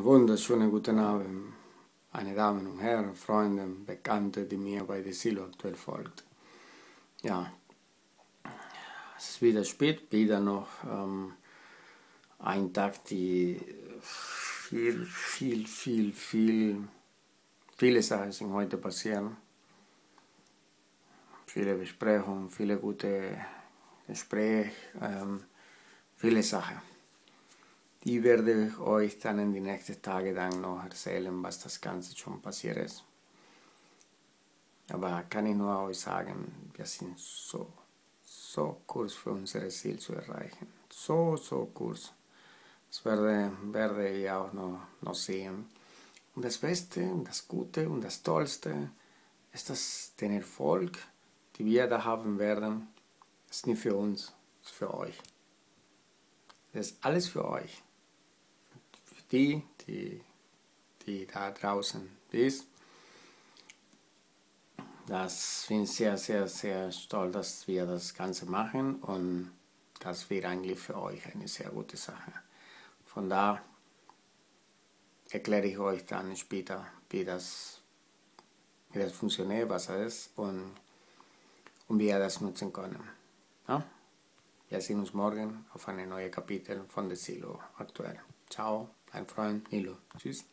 Einen wunderschönen guten Abend, meine Damen und Herren, Freunde, Bekannte, die mir bei der Silo aktuell folgt. Ja, es ist wieder spät, wieder noch ein Tag, die viele Sachen sind heute passieren. Viele Besprechungen, viele gute Gespräche, viele Sachen. Die werde ich euch dann in den nächsten Tagen dann noch erzählen, was das Ganze schon passiert ist. Aber kann ich nur euch sagen, wir sind so kurz für unsere Ziel zu erreichen. So kurz. Das werde ich auch noch sehen. Und das Beste, und das Gute und das Tollste ist, dass den Erfolg, den wir da haben werden, ist nicht für uns, ist für euch. Das ist alles für euch. Für die da draußen ist. Das bin ich sehr stolz, dass wir das Ganze machen, und das wird eigentlich für euch eine sehr gute Sache. Von da erkläre ich euch dann später, wie das funktioniert, was es ist und wie ihr das nutzen können. Ja? Wir sehen uns morgen auf ein neues Kapitel von der Silo aktuell. Ciao, dein Freund Nilo. Tschüss.